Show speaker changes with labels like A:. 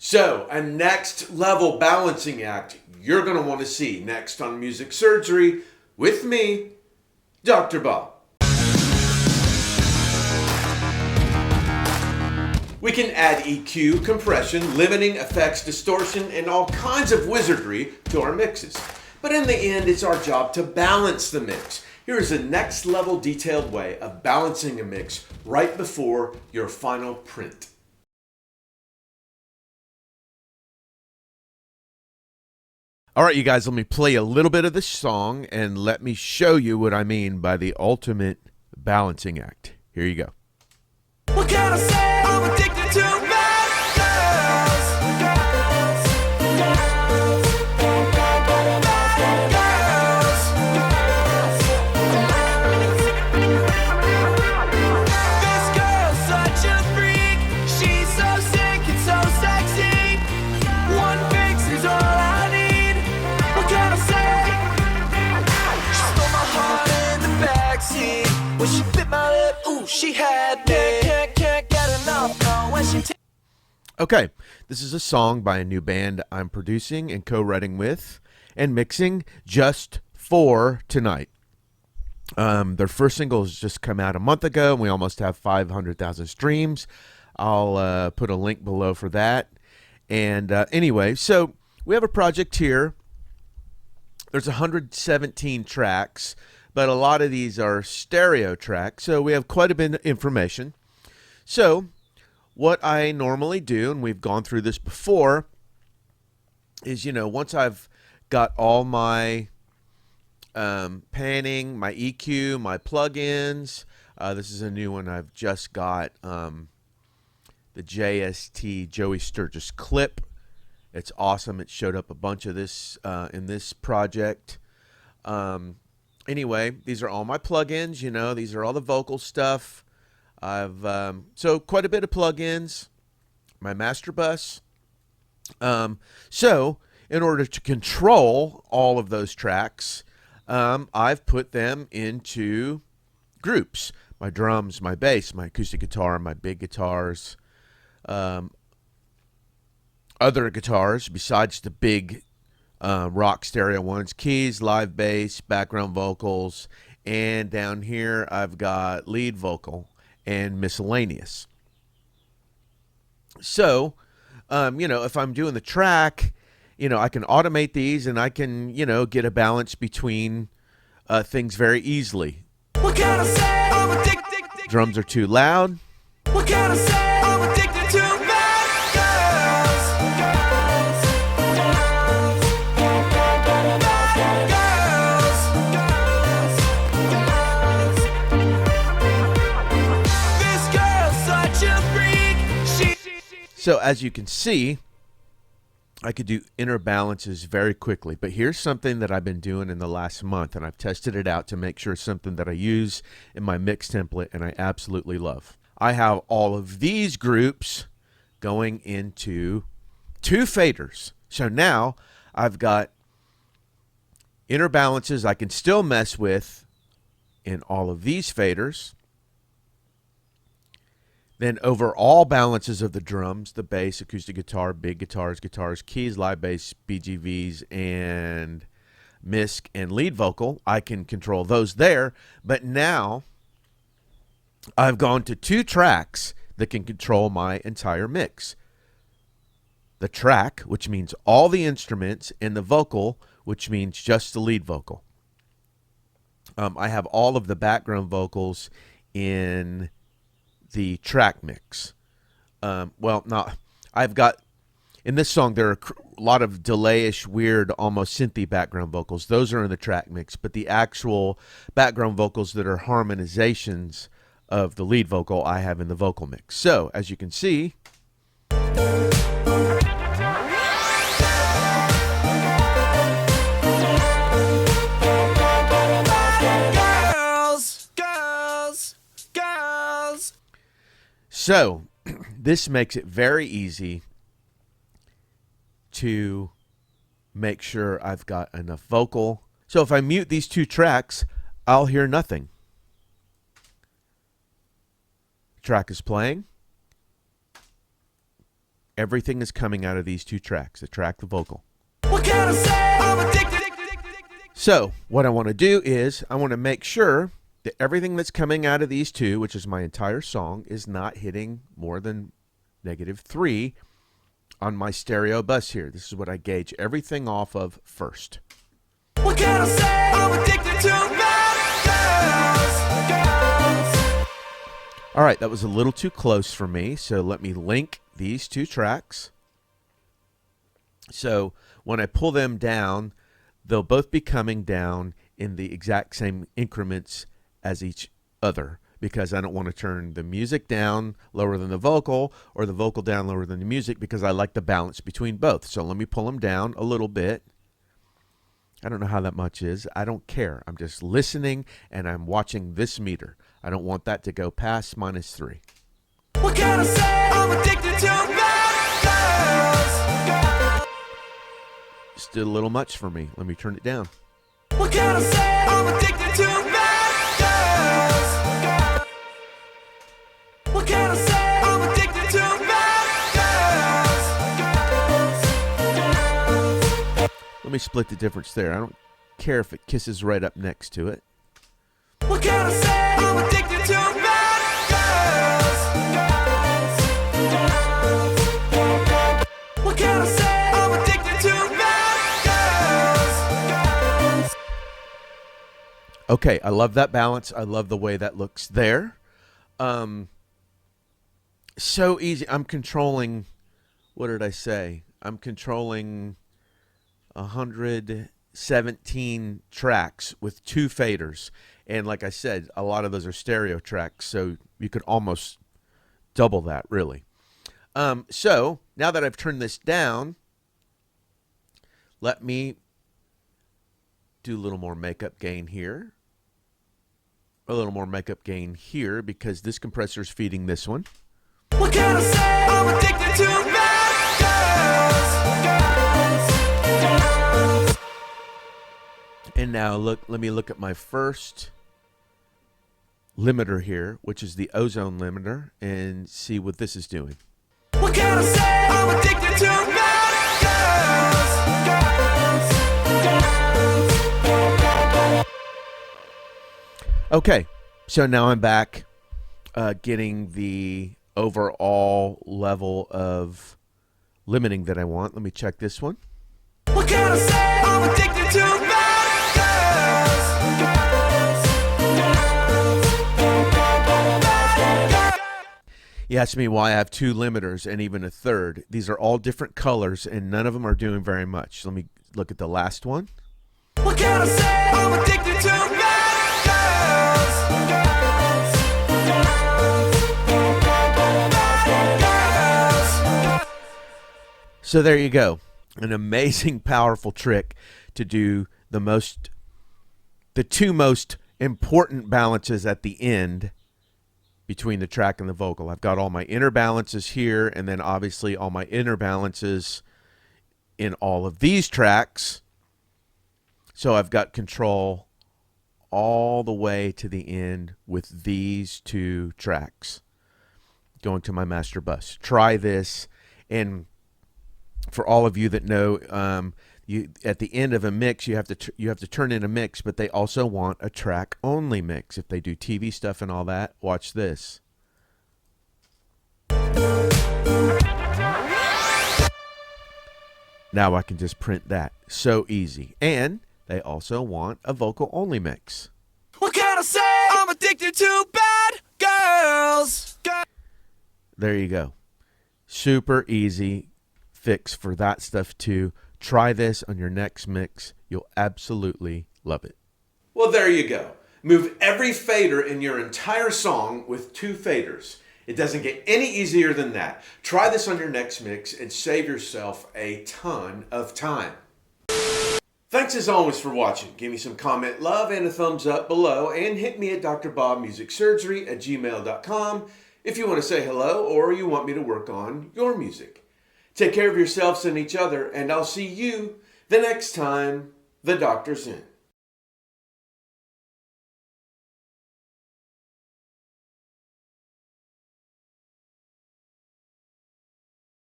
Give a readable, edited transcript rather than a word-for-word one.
A: So, a next level balancing act you're going to want to see next on Music Surgery with me, Dr. Bob. We can add EQ, compression, limiting, effects, distortion, and all kinds of wizardry to our mixes. But in the end, it's our job to balance the mix. Here is a next level detailed way of balancing a mix right before your final print. All right, you guys, let me play a little bit of this song and let me show you what I mean by the ultimate balancing act. Here you go. What can I say? I'm addicted to bad girls. This girl's such a freak. She's so sick and so sexy. One fix is all I need. What can I say? She stole my heart in the backseat. When she bit my lip, ooh, she had me. Can't get enough, no, when she Okay, this is a song by a new band I'm producing and co-writing with and mixing just for tonight. Their first single has just come out a month ago, and we almost have 500,000 streams. I'll put a link below for that. And anyway, so we have a project here. There's 117 tracks, but a lot of these are stereo tracks, so we have quite a bit of information. So what I normally do, and we've gone through this before, is, once I've got all my panning, my EQ, my plugins, this is a new one I've just got, the JST Joey Sturgis clip. It's awesome. It showed up a bunch of this in this project. Anyway, these are all my plugins, these are all the vocal stuff. I've so quite a bit of plugins, my master bus. So in order to control all of those tracks, I've put them into groups. My drums, my bass, my acoustic guitar, my big guitars, other guitars besides the big rock stereo ones, keys, live bass, background vocals, and down here I've got lead vocal and miscellaneous. So, if I'm doing the track, I can automate these and I can, get a balance between things very easily. What can I say? I'm addicted. Drums are too loud. What can I say? I'm addicted to bad girls. So as you can see, I could do inner balances very quickly, but here's something that I've been doing in the last month, and I've tested it out to make sure it's something that I use in my mix template and I absolutely love. I have all of these groups going into two faders. So now I've got inner balances I can still mess with in all of these faders. Then overall balances of the drums, the bass, acoustic guitar, big guitars, keys, live bass, BGVs, and misc and lead vocal, I can control those there. But now I've gone to two tracks that can control my entire mix. The track, which means all the instruments, and the vocal, which means just the lead vocal. I have all of the background vocals in the track mix. I've got, in this song, there are a lot of delay-ish, weird, almost synthy background vocals. Those are in the track mix, but the actual background vocals that are harmonizations of the lead vocal, I have in the vocal mix. So, as you can see, So, this makes it very easy to make sure I've got enough vocal. So if I mute these two tracks, I'll hear nothing. Track is playing.
B: everything is coming out of these two tracks, the track, the vocal.
A: What can I say? I'm addicted.
B: So what I want to do is I want to make sure that everything that's coming out of these two, which is my entire song, is not hitting more than -3 on my stereo bus here. This is what I gauge everything off of first.
A: What can I say? I'm addicted to bad girls.
B: All right, that was a little too close for me, so let me link these two tracks. So when I pull them down, they'll both be coming down in the exact same increments as each other, because I don't want to turn the music down lower than the vocal or the vocal down lower than the music, because I like the balance between both. So let me pull them down a little bit. I don't know how that much is. I don't care. I'm just listening and I'm watching this meter. I don't want that to go past -3.
A: What can I say? I'm addicted to bad girls.
B: Still a little much for me. Let me turn it down.
A: What can I say? I'm addicted to bad girls. What can I say? I'm addicted to bad girls.
B: Let me split the difference there. I don't care if it kisses right up next to it.
A: What can I say? I'm addicted to bad girls. What can I say? I'm addicted to bad girls.
B: Okay, I love that balance. I love the way that looks there. So easy. I'm controlling, what did I say? I'm controlling 117 tracks with 2 faders. And like I said, a lot of those are stereo tracks, so you could almost double that, really. So now that I've turned this down, let me do a little more makeup gain here. A little more makeup gain here, because this compressor is feeding this one.
A: What can I say? I'm addicted to bad girls.
B: And now let me look at my first limiter here, which is the ozone limiter, and see what this is doing.
A: What can I say? I'm addicted to bad girls.
B: Okay, so now I'm back getting the overall level of limiting that I want. Let me check this one.
A: What can I say? I'm addicted to bad girls.
B: You asked me why I have 2 limiters and even a third. These are all different colors, and none of them are doing very much. Let me look at the last one.
A: What can I say? I'm addicted to bad girls.
B: So there you go. An amazing, powerful trick to do the 2 most important balances at the end between the track and the vocal. I've got all my inner balances here, and then obviously all my inner balances in all of these tracks. So I've got control all the way to the end with these 2 tracks going to my master bus. Try this, and for all of you that know, you at the end of a mix, you have to turn in a mix, but they also want a track only mix. If they do TV stuff and all that, watch this. Now I can just print that. So easy. And they also want a vocal only mix.
A: What can I say? I'm addicted to bad girls.
B: There you go. Super easy fix for that stuff too. Try this on your next mix. You'll absolutely love it. Well, there you go. Move every fader in your entire song with 2 faders. It doesn't get any easier than that. Try this on your next mix and save yourself a ton of time. Thanks as always for watching. Give me some comment love and a thumbs up below, and hit me at drbobmusicsurgery@gmail.com if you want to say hello or you want me to work on your music. Take care of yourselves and each other, and I'll see you the next time the doctor's in.